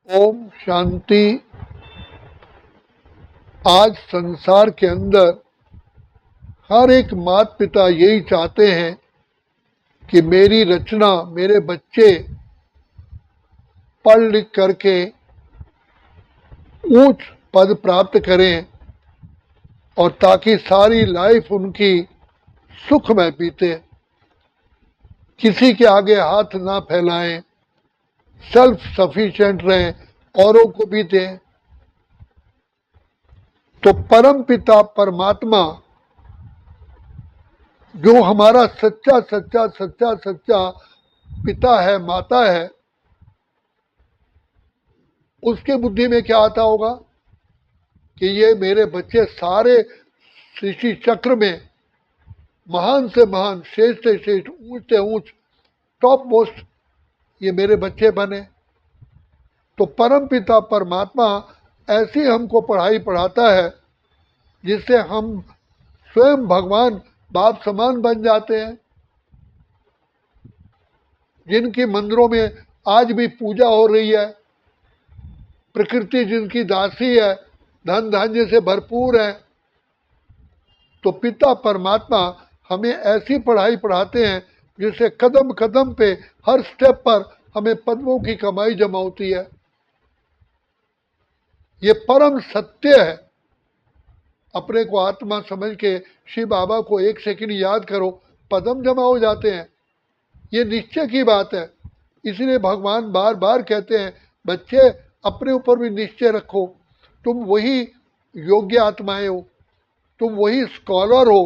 ओम शांति। आज संसार के अंदर हर एक माता पिता यही चाहते हैं कि मेरी रचना, मेरे बच्चे पढ़ लिख करके ऊंच पद प्राप्त करें और ताकि सारी लाइफ उनकी सुख में बीते, किसी के आगे हाथ ना फैलाएं, सेल्फ सफिशिएंट रहें, औरों को भी दें। तो परम पिता परमात्मा जो हमारा सच्चा सच्चा सच्चा सच्चा पिता है, माता है, उसके बुद्धि में क्या आता होगा कि ये मेरे बच्चे सारे सृष्टि चक्र में महान से महान, श्रेष्ठ से श्रेष्ठ, ऊंच से ऊंच, टॉप मोस्ट ये मेरे बच्चे बने। तो परम पिता परमात्मा ऐसी हमको पढ़ाई पढ़ाता है जिससे हम स्वयं भगवान बाप समान बन जाते हैं। जिनकी मंदिरों में आज भी पूजा हो रही है, प्रकृति जिनकी दासी है, धन धान्य से भरपूर है, तो पिता परमात्मा हमें ऐसी पढ़ाई पढ़ाते हैं जिससे कदम कदम पे, हर स्टेप पर हमें पद्मों की कमाई जमा होती है। ये परम सत्य है। अपने को आत्मा समझ के शिव बाबा को एक सेकंड याद करो, पद्म जमा हो जाते हैं। ये निश्चय की बात है। इसलिए भगवान बार बार कहते हैं, बच्चे अपने ऊपर भी निश्चय रखो। तुम वही योग्य आत्माएं हो, तुम वही स्कॉलर हो,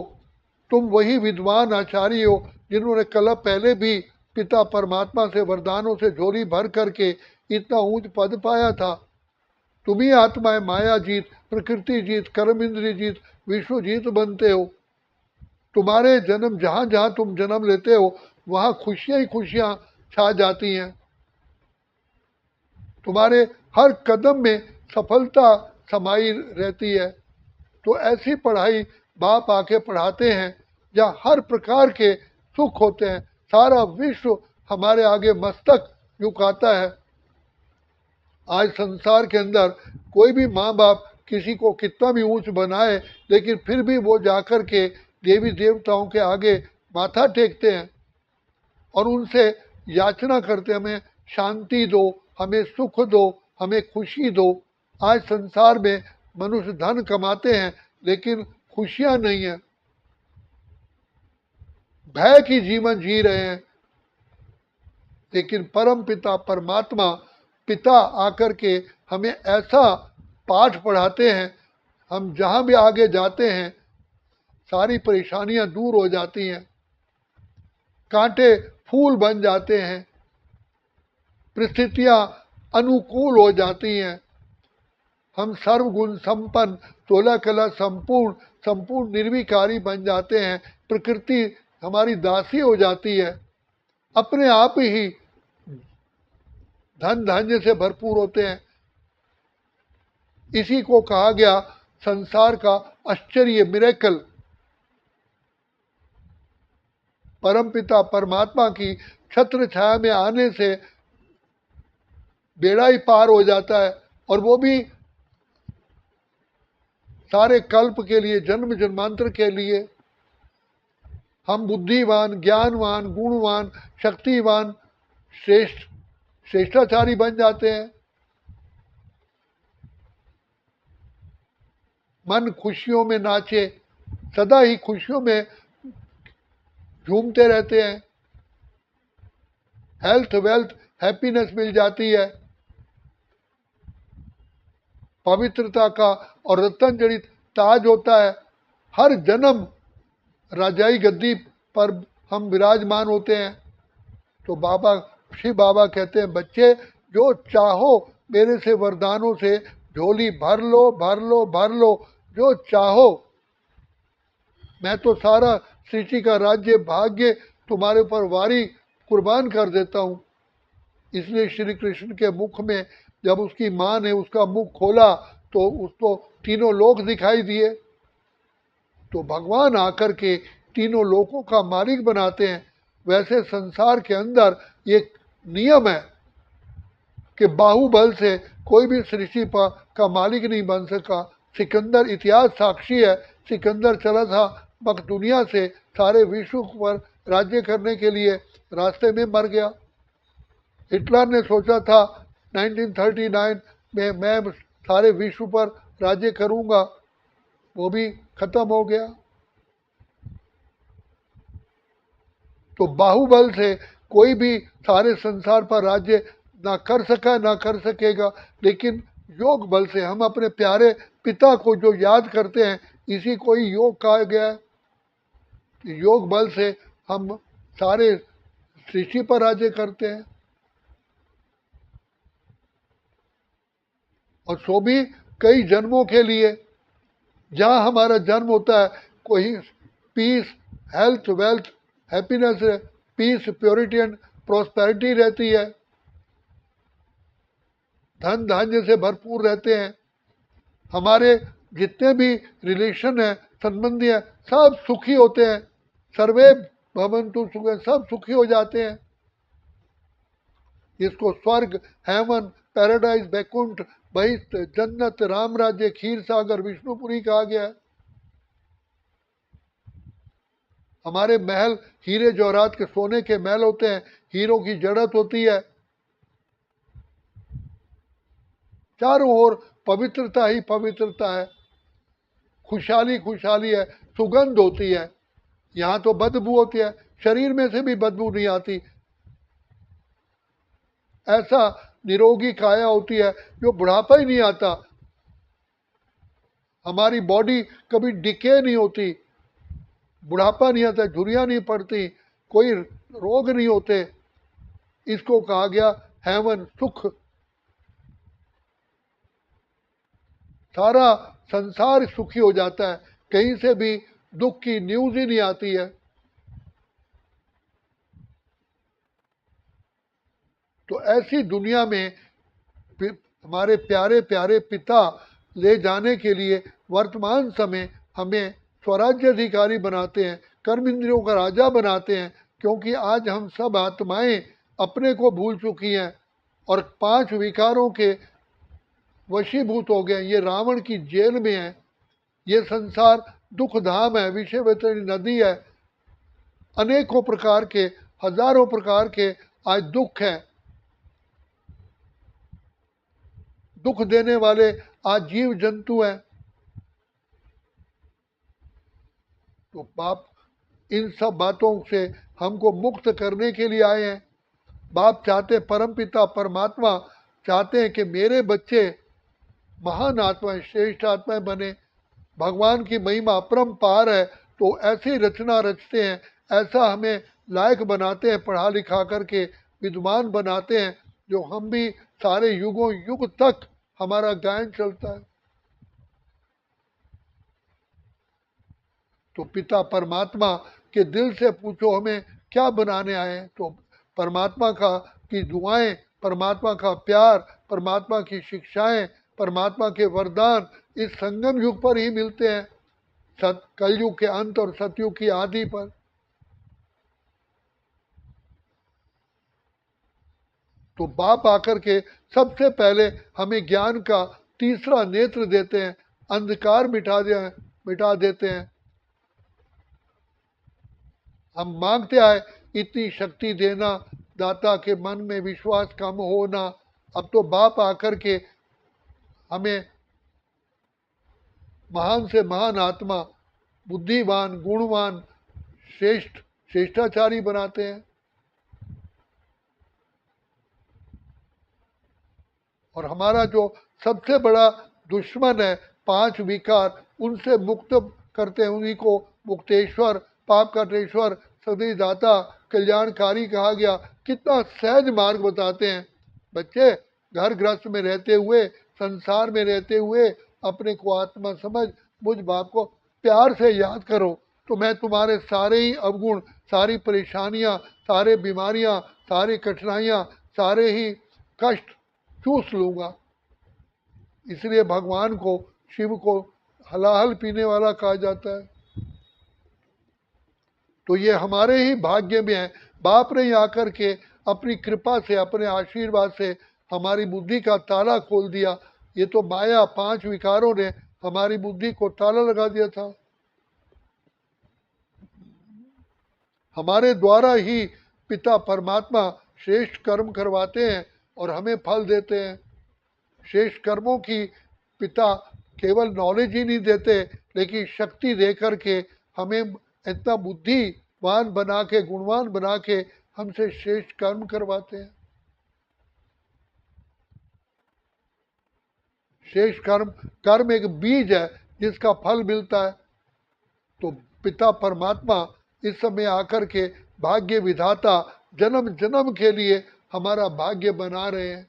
तुम वही विद्वान आचार्य हो जिन्होंने कल पहले भी पिता परमात्मा से वरदानों से झोली भर करके इतना ऊंच पद पाया था। तुम ही आत्माएं माया जीत, प्रकृति जीत, कर्म इंद्रिय जीत, विश्व जीत बनते हो। तुम्हारे जन्म जहां जहां तुम जन्म लेते हो वहां खुशियां ही खुशियां छा जाती हैं। तुम्हारे हर कदम में सफलता समाई रहती है। तो ऐसी पढ़ाई बाप आके पढ़ाते हैं जहाँ हर प्रकार के सुख होते हैं। सारा विश्व हमारे आगे मस्तक झुकाता है। आज संसार के अंदर कोई भी माँ बाप किसी को कितना भी ऊंच बनाए, लेकिन फिर भी वो जाकर के देवी देवताओं के आगे माथा टेकते हैं और उनसे याचना करते, हमें शांति दो, हमें सुख दो, हमें खुशी दो। आज संसार में मनुष्य धन कमाते हैं लेकिन खुशियां नहीं है, भय की जीवन जी रहे हैं। लेकिन परम पिता परमात्मा पिता आकर के हमें ऐसा पाठ पढ़ाते हैं, हम जहां भी आगे जाते हैं सारी परेशानियां दूर हो जाती हैं, कांटे फूल बन जाते हैं, परिस्थितियां अनुकूल हो जाती हैं। हम सर्वगुण संपन्न, 16 कला संपूर्ण, संपूर्ण निर्विकारी बन जाते हैं। प्रकृति हमारी दासी हो जाती है। अपने आप ही धन धान्य से भरपूर होते हैं। इसी को कहा गया संसार का आश्चर्य, मिरेकल। परमपिता परमात्मा की छत्र छाया में आने से बेड़ा ही पार हो जाता है, और वो भी सारे कल्प के लिए, जन्म जन्मांतर के लिए। हम बुद्धिवान, ज्ञानवान, गुणवान, शक्तिवान, श्रेष्ठ, श्रेष्ठाचारी बन जाते हैं। मन खुशियों में नाचे, सदा ही खुशियों में झूमते रहते हैं। हेल्थ, वेल्थ, हैप्पीनेस मिल जाती है। पवित्रता का और रत्न जड़ित ताज होता है। हर जन्म राजाई गद्दी पर हम विराजमान होते हैं। तो बाबा, शिव बाबा कहते हैं, बच्चे जो चाहो मेरे से वरदानों से झोली भर लो, भर लो, भर लो, जो चाहो। मैं तो सारा सृष्टि का राज्य भाग्य तुम्हारे ऊपर वारी कुर्बान कर देता हूँ। इसलिए श्री कृष्ण के मुख में जब उसकी माँ ने उसका मुख खोला तो उसको तीनों लोक दिखाई दिए। तो भगवान आकर के तीनों लोकों का मालिक बनाते हैं। वैसे संसार के अंदर एक नियम है, कि बाहुबल से कोई भी सृष्टि का मालिक नहीं बन सका। सिकंदर, इतिहास साक्षी है, सिकंदर चला था मकदूनिया से सारे विश्व पर राज्य करने के लिए, रास्ते में मर गया। हिटलर ने सोचा था 1939 में मैं सारे विश्व पर राज्य करूंगा, वो भी खत्म हो गया। तो बाहुबल से कोई भी सारे संसार पर राज्य ना कर सका ना कर सकेगा, लेकिन योग बल से हम अपने प्यारे पिता को जो याद करते हैं, इसी को ही योग कहा गया है। योग बल से हम सारे सृष्टि पर राज्य करते हैं, और सो भी कई जन्मों के लिए। जहाँ हमारा जन्म होता है, कोई peace, health, wealth, happiness, peace, purity and prosperity रहती है, धन धान्य से भरपूर रहते हैं। हमारे जितने भी रिलेशन है, संबंधी है, सब सुखी होते हैं। सर्वे भवन्तु सुखिनः, सब सुखी हो जाते हैं। इसको स्वर्ग, हेवन, पैराडाइज, बैकुंठ, बहिष्ठ, जन्नत, राम राज्य, खीर सागर, विष्णुपुरी कहा गया है। हमारे महल हीरे जवाहरात के सोने के महल होते हैं, हीरों की जड़त होती है, चारों ओर पवित्रता ही पवित्रता है, खुशहाली खुशहाली है, सुगंध होती है। यहाँ तो बदबू होती है, शरीर में से भी बदबू नहीं आती। ऐसा निरोगी काया होती है जो बुढ़ापा ही नहीं आता। हमारी बॉडी कभी डिके नहीं होती, बुढ़ापा नहीं आता, झुर्रियाँ नहीं पड़ती, कोई रोग नहीं होते। इसको कहा गया हेवन, सुख। सारा संसार सुखी हो जाता है, कहीं से भी दुख की न्यूज ही नहीं आती है। तो ऐसी दुनिया में हमारे प्यारे प्यारे पिता ले जाने के लिए वर्तमान समय हमें स्वराज्य अधिकारी बनाते हैं, कर्म इंद्रियों का राजा बनाते हैं, क्योंकि आज हम सब आत्माएं अपने को भूल चुकी हैं और 5 विकारों के वशीभूत हो गए। ये रावण की जेल में है, ये संसार दुख धाम है, विषय वैतरणी नदी है, अनेकों प्रकार के, हजारों प्रकार के आज दुख है, दुख देने वाले आज जीव जंतु हैं। तो बाप इन सब बातों से हमको मुक्त करने के लिए आए हैं। बाप चाहते, परम पिता परमात्मा चाहते हैं कि मेरे बच्चे महान आत्माएं, श्रेष्ठ आत्माएं बने। भगवान की महिमा अपरंपार है, तो ऐसी रचना रचते हैं, ऐसा हमें लायक बनाते हैं, पढ़ा लिखा करके विद्वान बनाते हैं, जो हम भी सारे युगों युग तक हमारा गायन चलता है। तो पिता परमात्मा के दिल से पूछो हमें क्या बनाने आए हैं, तो परमात्मा का की दुआएं, परमात्मा का प्यार, परमात्मा की शिक्षाएं, परमात्मा के वरदान इस संगम युग पर ही मिलते हैं, कलयुग के अंत और सतयुग की आदि पर। तो बाप आकर के सबसे पहले हमें ज्ञान का तीसरा नेत्र देते हैं, अंधकार मिटा देते हैं। हम मांगते आए इतनी शक्ति देना, दाता के मन में विश्वास कम होना। अब तो बाप आकर के हमें महान से महान आत्मा, बुद्धिवान, गुणवान, श्रेष्ठाचारी बनाते हैं। और हमारा जो सबसे बड़ा दुश्मन है 5 विकार, उनसे मुक्त करते हैं, उन्हीं को मुक्तेश्वर, पाप कटेश्वर, सदी दाता, कल्याणकारी कहा गया। कितना सहज मार्ग बताते हैं। बच्चे, घर गृहस्थ में रहते हुए, संसार में रहते हुए अपने को आत्मा समझ मुझ बाप को प्यार से याद करो, तो मैं तुम्हारे सारे ही अवगुण, सारी परेशानियां, सारे बीमारियां, सारी कठिनाइयां, सारे ही कष्ट चूस लूंगा। इसलिए भगवान को, शिव को हलाहल पीने वाला कहा जाता है। तो ये हमारे ही भाग्य में है। बाप ने आकर के अपनी कृपा से, अपने आशीर्वाद से हमारी बुद्धि का ताला खोल दिया। ये तो माया, 5 विकारों ने हमारी बुद्धि को ताला लगा दिया था। हमारे द्वारा ही पिता परमात्मा श्रेष्ठ कर्म करवाते हैं और हमें फल देते हैं। श्रेष्ठ कर्मों की पिता केवल नॉलेज ही नहीं देते, लेकिन शक्ति दे करके हमें इतना बुद्धिवान बना के, गुणवान बना के हमसे श्रेष्ठ कर्म करवाते हैं। श्रेष्ठ कर्म एक बीज है जिसका फल मिलता है। तो पिता परमात्मा इस समय आकर के भाग्य विधाता जन्म जन्म के लिए हमारा भाग्य बना रहे हैं।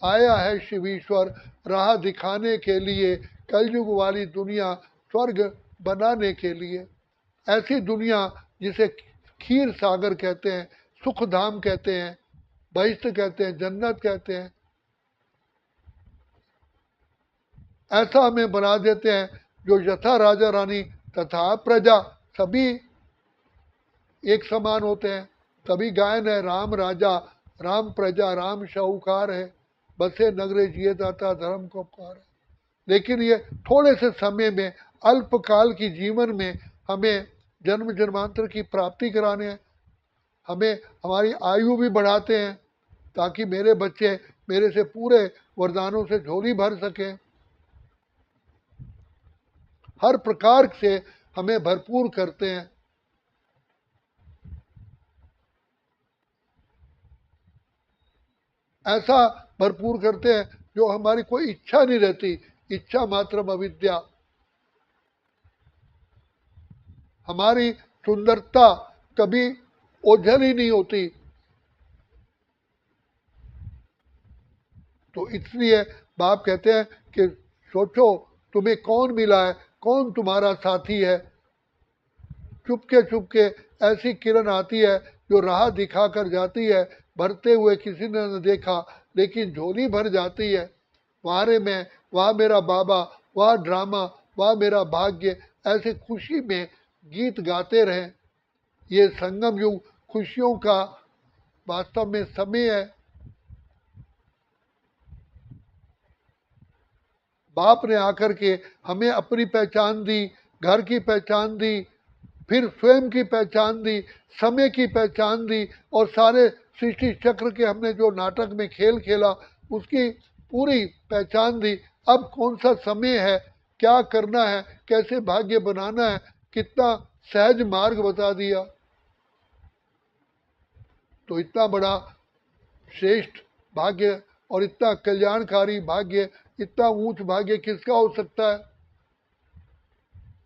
आया है शिव ईश्वर राह दिखाने के लिए, कलयुग वाली दुनिया स्वर्ग बनाने के लिए। ऐसी दुनिया जिसे खीर सागर कहते हैं, सुख धाम कहते हैं, बहिष्ठ कहते हैं, जन्नत कहते हैं, ऐसा हमें बना देते हैं जो यथा राजा रानी तथा प्रजा सभी एक समान होते हैं। तभी गायन है, राम राजा राम प्रजा राम शाहूकार है, बसे नगरे जिए दाता धर्म को उपकार है। लेकिन ये थोड़े से समय में, अल्पकाल की जीवन में हमें जन्म जन्मांतर की प्राप्ति कराने हैं। हमें हमारी आयु भी बढ़ाते हैं ताकि मेरे बच्चे मेरे से पूरे वरदानों से झोली भर सकें। हर प्रकार से हमें भरपूर करते हैं। ऐसा भरपूर करते हैं जो हमारी कोई इच्छा नहीं रहती, इच्छा मात्र अविद्या। हमारी सुंदरता कभी ओझल ही नहीं होती। तो इसलिए बाप कहते हैं कि सोचो तुम्हें कौन मिला है, कौन तुम्हारा साथी है। चुपके ऐसी किरण आती है जो राह दिखा कर जाती है, भरते हुए किसी ने न देखा लेकिन झोली भर जाती है। वारे में वाह मेरा बाबा, वाह ड्रामा, वाह मेरा भाग्य, ऐसे खुशी में गीत गाते रहें। ये संगम युग खुशियों का वास्तव में समय है। बाप ने आकर के हमें अपनी पहचान दी, घर की पहचान दी, फिर स्वयं की पहचान दी, समय की पहचान दी, और सारे सृष्टि चक्र के हमने जो नाटक में खेल खेला उसकी पूरी पहचान दी। अब कौन सा समय है, क्या करना है, कैसे भाग्य बनाना है, कितना सहज मार्ग बता दिया। तो इतना बड़ा श्रेष्ठ भाग्य और इतना कल्याणकारी भाग्य, इतना ऊंच भाग्य किसका हो सकता है।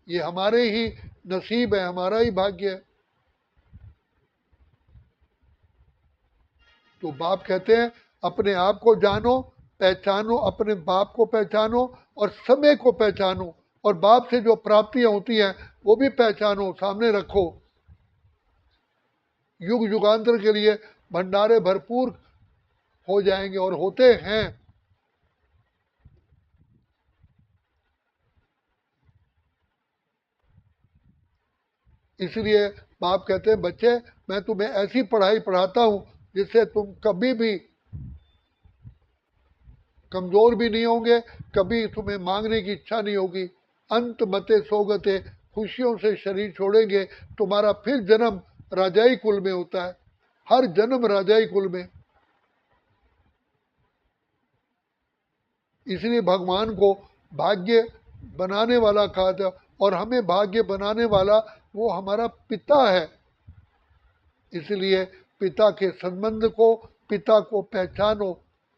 ये हमारे ही नसीब है, हमारा ही भाग्य है। तो बाप कहते हैं अपने आप को जानो, पहचानो, अपने बाप को पहचानो और समय को पहचानो, और बाप से जो प्राप्तियां होती हैं वो भी पहचानो, सामने रखो। युग युगांतर के लिए भंडारे भरपूर हो जाएंगे और होते हैं। इसलिए बाप कहते हैं बच्चे मैं तुम्हें ऐसी पढ़ाई पढ़ाता हूं जिससे तुम कभी भी कमजोर भी नहीं होंगे, कभी तुम्हें मांगने की इच्छा नहीं होगी। अंत मते सोगते, खुशियों से शरीर छोड़ेंगे। तुम्हारा फिर जन्म राजाई कुल में होता है, हर जन्म राजाई कुल में। इसलिए भगवान को भाग्य बनाने वाला कहा था, और हमें भाग्य बनाने वाला वो हमारा पिता है। इसलिए पिता के संबंध को, पिता को पहचानो।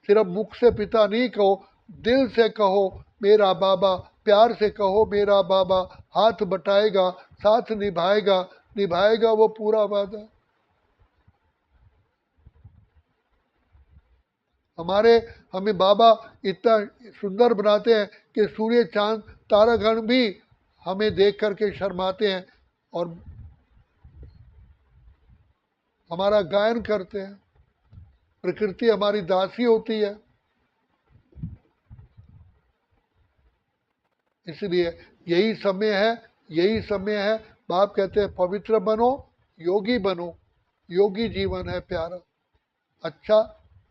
सिर्फ मुख से पिता नहीं कहो, दिल से कहो मेरा बाबा, प्यार से कहो मेरा बाबा। हाथ बटाएगा, साथ निभाएगा, निभाएगा वो पूरा वादा। हमें बाबा इतना सुंदर बनाते हैं कि सूर्य चांद तारागण भी हमें देख करके शर्माते हैं और हमारा गायन करते हैं। प्रकृति हमारी दासी होती है। इसलिए यही समय है, यही समय है। बाप कहते हैं पवित्र बनो, योगी बनो। योगी जीवन है प्यारा। अच्छा,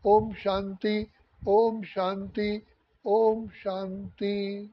ओम शांति, ओम शांति, ओम शांति।